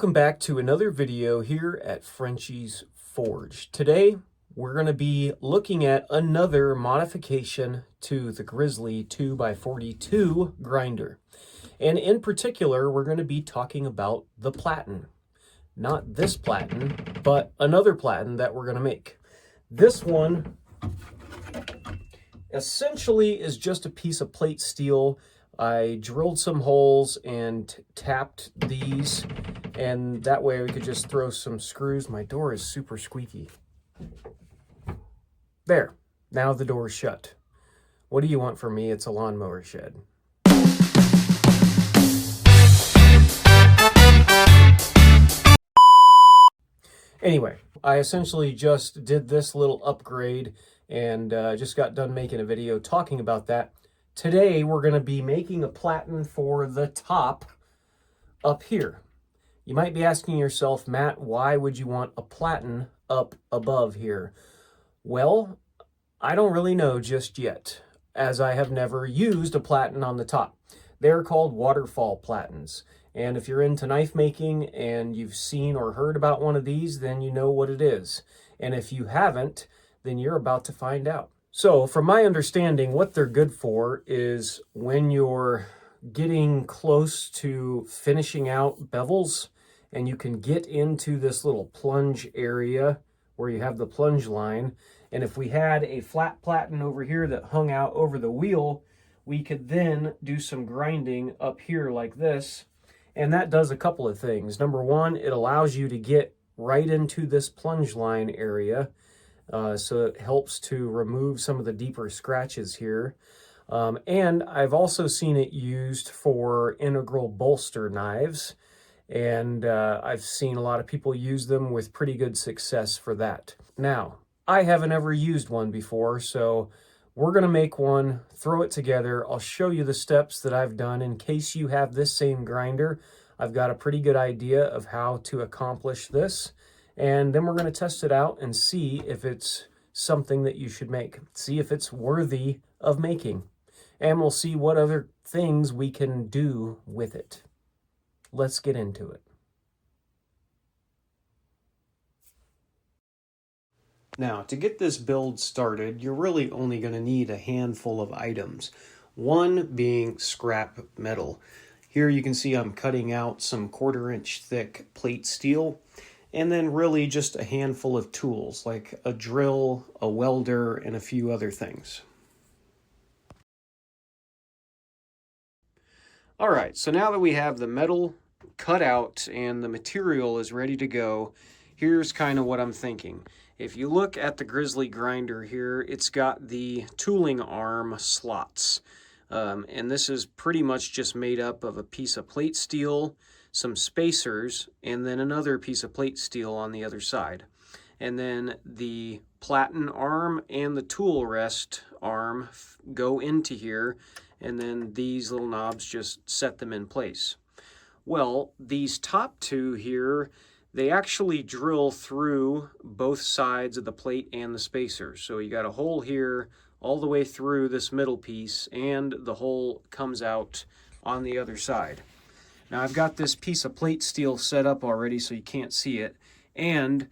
Welcome back to another video here at Frenchie's Forge. Today, we're going to be looking at another modification to the Grizzly 2x42 grinder. And in particular, we're going to be talking about the platen. Not this platen, but another platen that we're going to make. This one essentially is just a piece of plate steel. I drilled some holes and tapped these, and that way we could just throw some screws. My door is super squeaky. There, now the door's shut. What do you want from me? It's a lawnmower shed. Anyway, I essentially just did this little upgrade and just got done making a video talking about that. Today, we're going to be making a platen for the top up here. You might be asking yourself, Matt, why would you want a platen up above here? Well, I don't really know just yet, as I have never used a platen on the top. They're called waterfall platens. And if you're into knife making and you've seen or heard about one of these, then you know what it is. And if you haven't, then you're about to find out. So from my understanding, what they're good for is when you're getting close to finishing out bevels and you can get into this little plunge area where you have the plunge line. And if we had a flat platen over here that hung out over the wheel, we could then do some grinding up here like this. And that does a couple of things. Number one, it allows you to get right into this plunge line area. So it helps to remove some of the deeper scratches here. And I've also seen it used for integral bolster knives. And I've seen a lot of people use them with pretty good success for that. Now, I haven't ever used one before, so we're going to make one, throw it together. I'll show you the steps that I've done in case you have this same grinder. I've got a pretty good idea of how to accomplish this. And then we're going to test it out and see if it's something that you should make. See if it's worthy of making. And we'll see what other things we can do with it. Let's get into it. Now, to get this build started, you're really only going to need a handful of items. One being scrap metal. Here you can see I'm cutting out some 1/4 inch thick plate steel. And then really just a handful of tools like a drill, a welder, and a few other things. All right, so now that we have the metal cut out and the material is ready to go, here's kind of what I'm thinking. If you look at the Grizzly grinder here, it's got the tooling arm slots. And this is pretty much just made up of a piece of plate steel, some spacers, and then another piece of plate steel on the other side. And then the platen arm and the tool rest arm go into here, and then these little knobs just set them in place. Well, these top two here, they actually drill through both sides of the plate and the spacers. So you got a hole here all the way through this middle piece, and the hole comes out on the other side. Now I've got this piece of plate steel set up already so you can't see it, and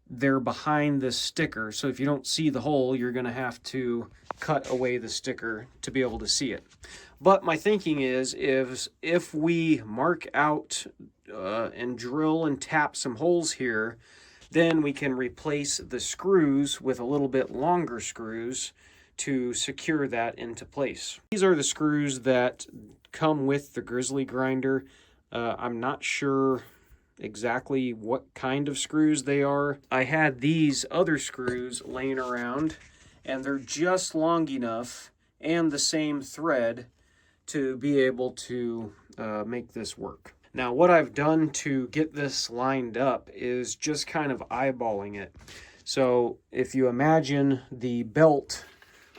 they're behind this sticker, so if you don't see the hole, you're going to have to cut away the sticker to be able to see it. But my thinking is if we mark out and drill and tap some holes here, then we can replace the screws with a little bit longer screws to secure that into place. These are the screws that come with the Grizzly grinder. I'm not sure exactly what kind of screws they are. I had these other screws laying around, and they're just long enough and the same thread to be able to make this work. Now, what I've done to get this lined up is just kind of eyeballing it. So if you imagine the belt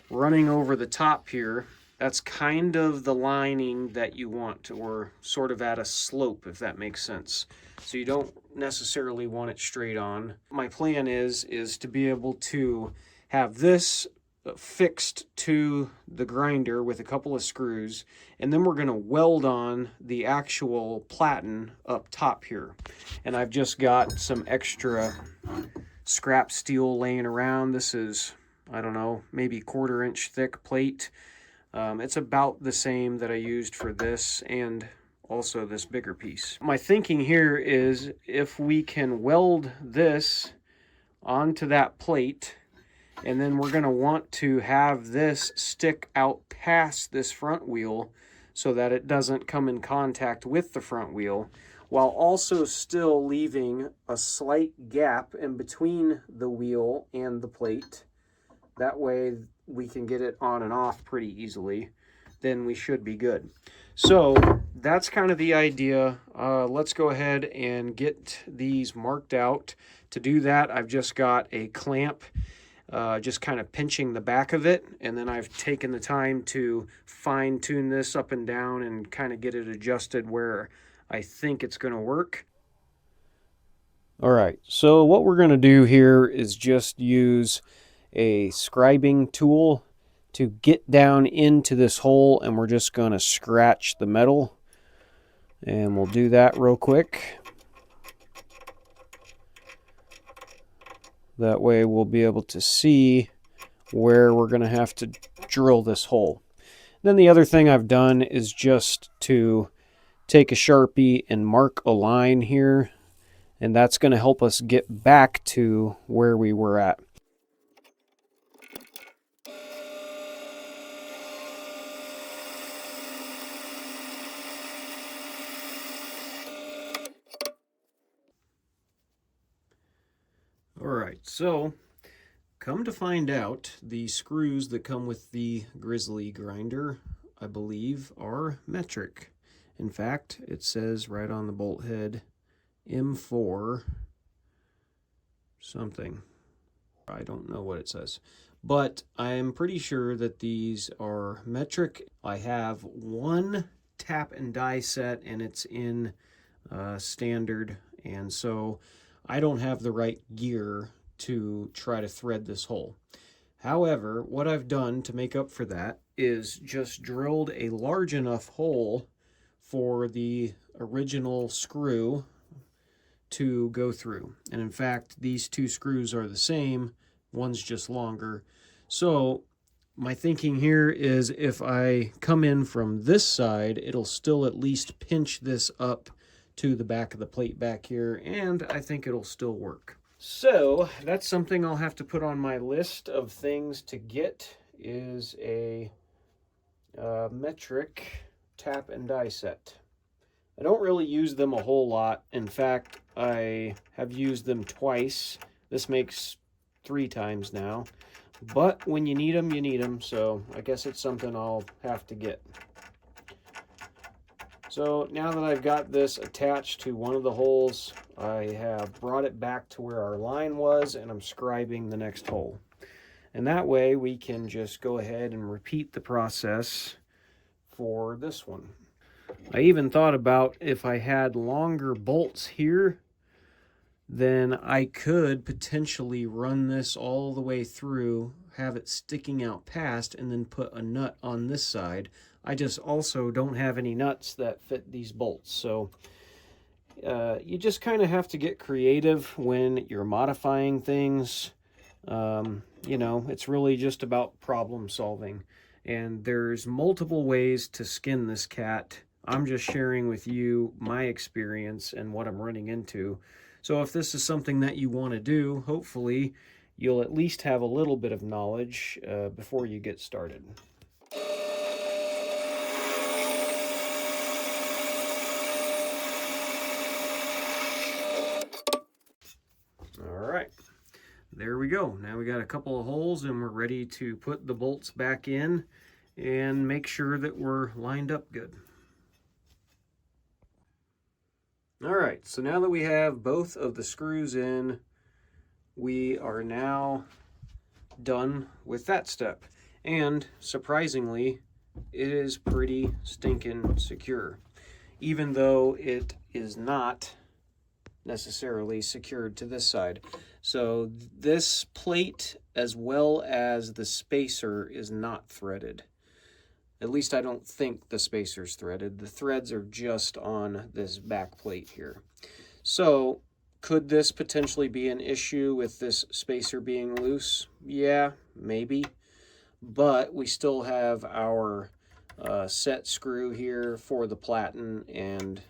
running over the top here, that's kind of the lining that you want, or sort of at a slope, if that makes sense. So you don't necessarily want it straight on. My plan is to be able to have this fixed to the grinder with a couple of screws, and then we're going to weld on the actual platen up top here. And I've just got some extra scrap steel laying around. This is, I don't know, maybe 1/4 inch thick plate. It's about the same that I used for this and also this bigger piece. My thinking here is if we can weld this onto that plate, and then we're going to want to have this stick out past this front wheel so that it doesn't come in contact with the front wheel, while also still leaving a slight gap in between the wheel and the plate. That way we can get it on and off pretty easily. Then we should be good. So that's kind of the idea. Let's go ahead and get these marked out. To do that, I've just got a clamp, just kind of pinching the back of it, and then I've taken the time to fine tune this up and down and kind of get it adjusted where I think it's going to work. All right, so what we're going to do here is just use a scribing tool to get down into this hole, and we're just going to scratch the metal, and we'll do that real quick. That way we'll be able to see where we're going to have to drill this hole. Then the other thing I've done is just to take a Sharpie and mark a line here, and that's going to help us get back to where we were at. Alright, so come to find out, the screws that come with the Grizzly grinder, I believe, are metric. In fact, it says right on the bolt head, M4 something. I don't know what it says. But I'm pretty sure that these are metric. I have one tap and die set, and it's in standard, and so I don't have the right gear to try to thread this hole. However, what I've done to make up for that is just drilled a large enough hole for the original screw to go through. And in fact, these two screws are the same, one's just longer. So my thinking here is if I come in from this side, it'll still at least pinch this up to the back of the plate back here, and I think it'll still work. So that's something I'll have to put on my list of things to get, is a metric tap and die set. I don't really use them a whole lot. In fact, I have used them twice. This makes 3 times now. But when you need them, you need them. So I guess it's something I'll have to get. So now that I've got this attached to one of the holes, I have brought it back to where our line was, and I'm scribing the next hole. And that way we can just go ahead and repeat the process for this one. I even thought about if I had longer bolts here, then I could potentially run this all the way through, have it sticking out past, and then put a nut on this side. I just also don't have any nuts that fit these bolts. So you just kind of have to get creative when you're modifying things. You know, it's really just about problem solving. And there's multiple ways to skin this cat. I'm just sharing with you my experience and what I'm running into. So if this is something that you want to do, hopefully you'll at least have a little bit of knowledge before you get started. All right, there we go. Now we got a couple of holes and we're ready to put the bolts back in and make sure that we're lined up good. All right, so now that we have both of the screws in, we are now done with that step. And surprisingly, it is pretty stinking secure, even though it is not necessarily secured to this side. So this plate, as well as the spacer, is not threaded. At least I don't think the spacer's threaded. The threads are just on this back plate here. So could this potentially be an issue with this spacer being loose? Yeah, maybe. But we still have our set screw here for the platen, and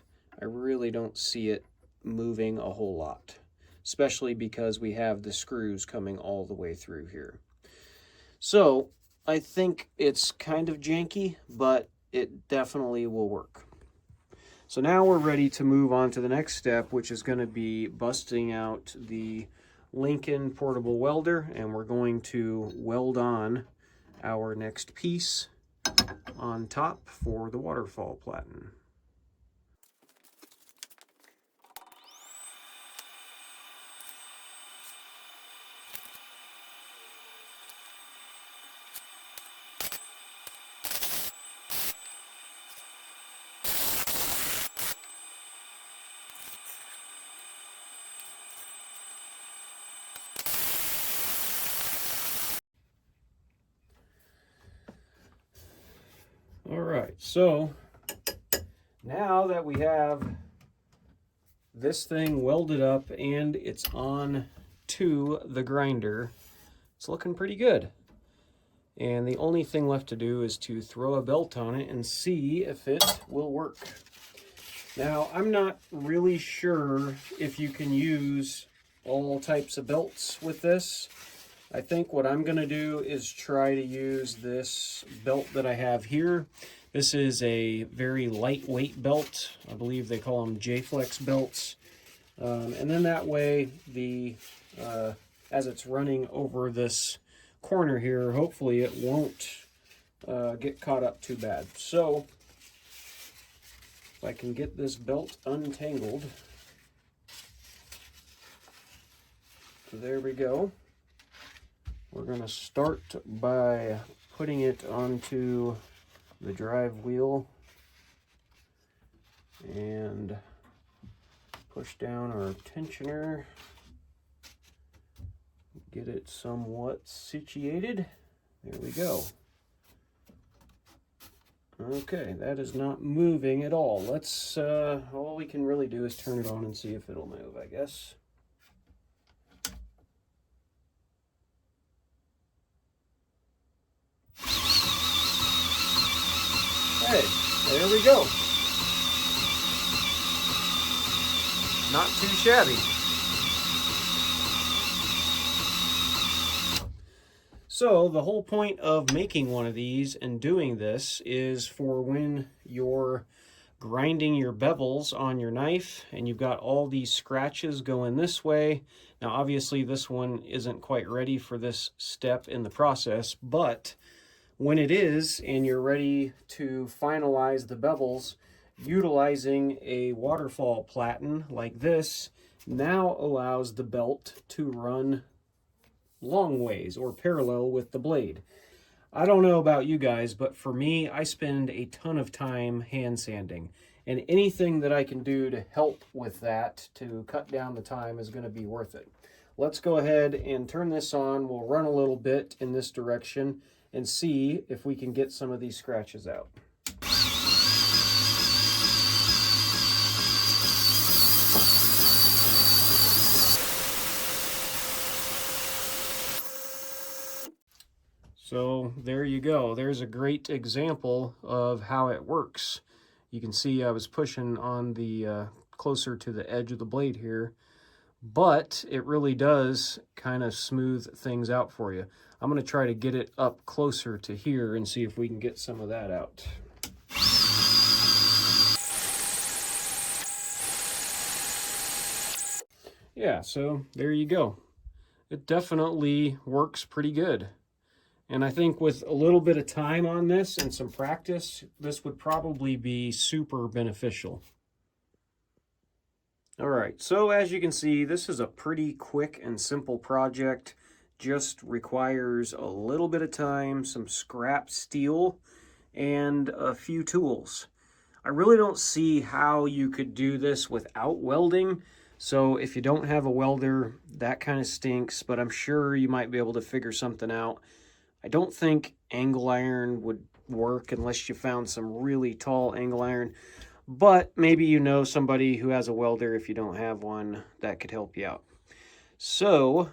I really don't see it moving a whole lot, especially because we have the screws coming all the way through here. So I think it's kind of janky, but it definitely will work. So now we're ready to move on to the next step, which is going to be busting out the Lincoln portable welder, and we're going to weld on our next piece on top for the waterfall platen. All right, so now that we have this thing welded up and it's on to the grinder, it's looking pretty good. And the only thing left to do is to throw a belt on it and see if it will work. Now, I'm not really sure if you can use all types of belts with this. I think what I'm going to do is try to use this belt that I have here. This is a very lightweight belt. I believe they call them J-Flex belts. And then that way, as it's running over this corner here, hopefully it won't get caught up too bad. So if I can get this belt untangled, there we go. We're going to start by putting it onto the drive wheel and push down our tensioner, get it somewhat situated. There we go. Okay, that is not moving at all. Let's, all we can really do is turn it on and see if it'll move, I guess. Hey, there we go. Not too shabby. So the whole point of making one of these and doing this is for when you're grinding your bevels on your knife and you've got all these scratches going this way. Now obviously this one isn't quite ready for this step in the process, but when it is and you're ready to finalize the bevels, utilizing a waterfall platen like this now allows the belt to run long ways or parallel with the blade. I don't know about you guys, but for me, I spend a ton of time hand sanding, and anything that I can do to help with that to cut down the time is going to be worth it. Let's go ahead and turn this on. We'll run a little bit in this direction and see if we can get some of these scratches out. So there you go. There's a great example of how it works. You can see I was pushing on the closer to the edge of the blade here, but it really does kind of smooth things out for you. I'm going to try to get it up closer to here and see if we can get some of that out. Yeah, so there you go. It definitely works pretty good. And I think with a little bit of time on this and some practice, this would probably be super beneficial. All right, so as you can see, this is a pretty quick and simple project. Just requires a little bit of time, some scrap steel, and a few tools. I really don't see how you could do this without welding, So if you don't have a welder, that kind of stinks, but I'm sure you might be able to figure something out. I don't think angle iron would work unless you found some really tall angle iron, but maybe you know somebody who has a welder if you don't have one that could help you out. So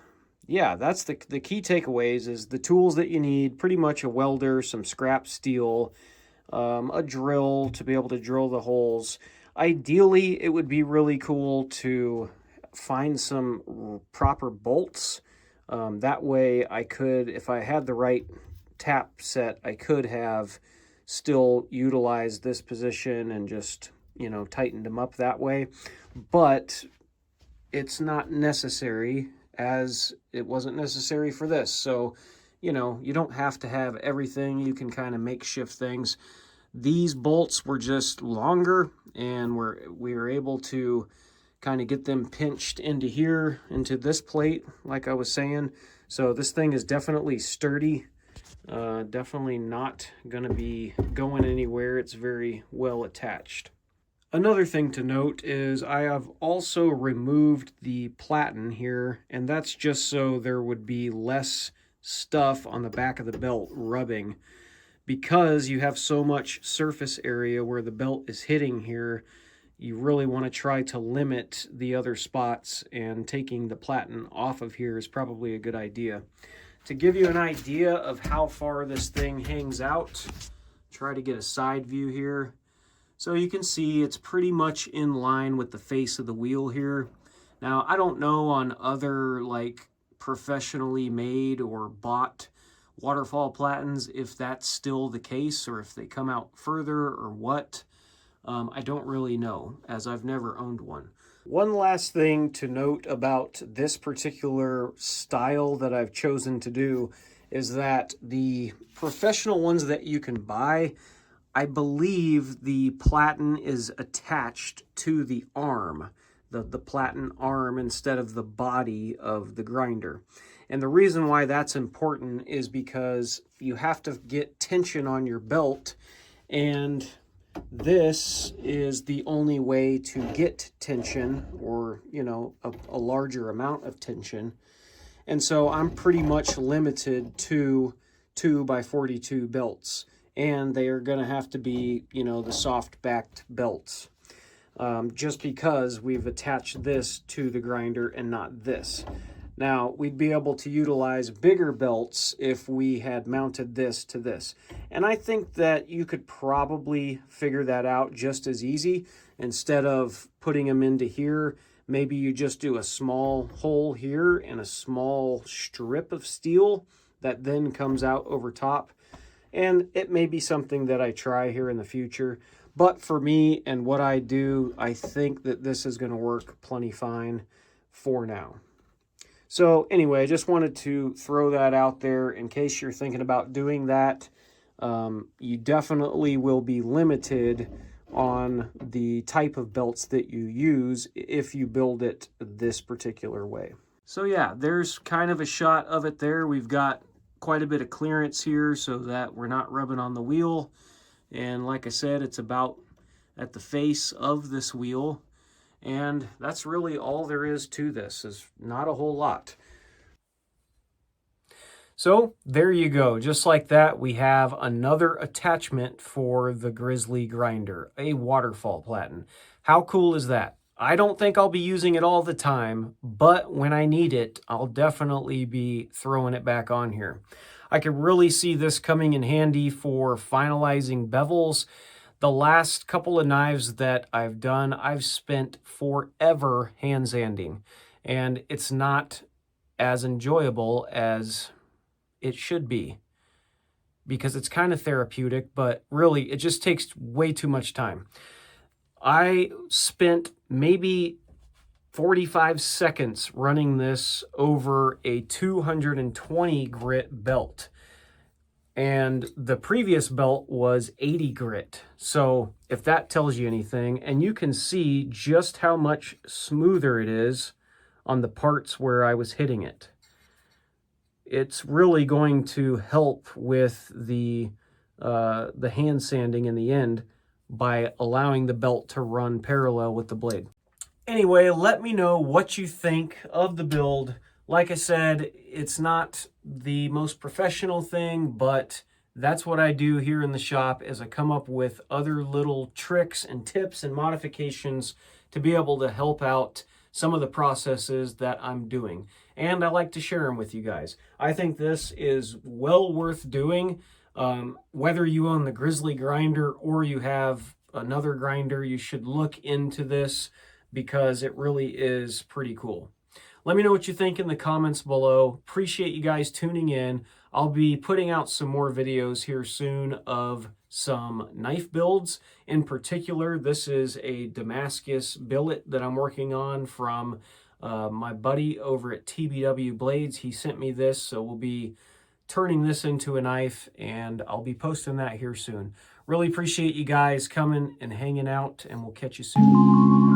yeah, that's the key takeaways is the tools that you need, pretty much a welder, some scrap steel, a drill to be able to drill the holes. Ideally, it would be really cool to find some proper bolts. That way I could, if I had the right tap set, I could have still utilized this position and just, you know, tightened them up that way. But it's not necessary, as it wasn't necessary for this. So, you know, you don't have to have everything. You can kind of makeshift things. These bolts were just longer, and we were able to kind of get them pinched into here, into this plate, like I was saying. So this thing is definitely sturdy. Definitely not going to be going anywhere. It's very well attached. Another thing to note is I have also removed the platen here, and that's just so there would be less stuff on the back of the belt rubbing. Because you have so much surface area where the belt is hitting here, you really want to try to limit the other spots, and taking the platen off of here is probably a good idea. To give you an idea of how far this thing hangs out, try to get a side view here. So you can see it's pretty much in line with the face of the wheel here. Now, I don't know on other like professionally made or bought waterfall platens if that's still the case, or if they come out further or what. I don't really know, as I've never owned one. One last thing to note about this particular style that I've chosen to do is that the professional ones that you can buy, I believe the platen is attached to the arm, the platen arm, instead of the body of the grinder. And the reason why that's important is because you have to get tension on your belt, and this is the only way to get tension, or, you know, a larger amount of tension. And so I'm pretty much limited to 2x42 belts, and they are going to have to be, you know, the soft backed belts, just because we've attached this to the grinder and not this. Now, we'd be able to utilize bigger belts if we had mounted this to this. And I think that you could probably figure that out just as easy. Instead of putting them into here, maybe you just do a small hole here and a small strip of steel that then comes out over top. And it may be something that I try here in the future. But for me and what I do, I think that this is going to work plenty fine for now. So anyway, I just wanted to throw that out there in case you're thinking about doing that. You definitely will be limited on the type of belts that you use if you build it this particular way. So yeah, there's kind of a shot of it there. We've got quite a bit of clearance here so that we're not rubbing on the wheel. And like I said, it's about at the face of this wheel. And that's really all there is to this, is not a whole lot. So there you go. Just like that, we have another attachment for the Grizzly grinder, a waterfall platen. How cool is that? I don't think I'll be using it all the time, but when I need it, I'll definitely be throwing it back on here. I could really see this coming in handy for finalizing bevels. The last couple of knives that I've done, I've spent forever hand sanding, and it's not as enjoyable as it should be, because it's kind of therapeutic, but really it just takes way too much time. I spent maybe 45 seconds running this over a 220 grit belt. And the previous belt was 80 grit. So if that tells you anything, and you can see just how much smoother it is on the parts where I was hitting it. It's really going to help with the hand sanding in the end by allowing the belt to run parallel with the blade. Anyway, let me know what you think of the build. Like I said, it's not the most professional thing, but that's what I do here in the shop, is I come up with other little tricks and tips and modifications to be able to help out some of the processes that I'm doing. And I like to share them with you guys. I think this is well worth doing. Whether you own the Grizzly grinder or you have another grinder, you should look into this because it really is pretty cool. Let me know what you think in the comments below. Appreciate you guys tuning in. I'll be putting out some more videos here soon of some knife builds. In particular, this is a Damascus billet that I'm working on from my buddy over at TBW Blades. He sent me this, so we'll be turning this into a knife, and I'll be posting that here soon. Really appreciate you guys coming and hanging out, and we'll catch you soon.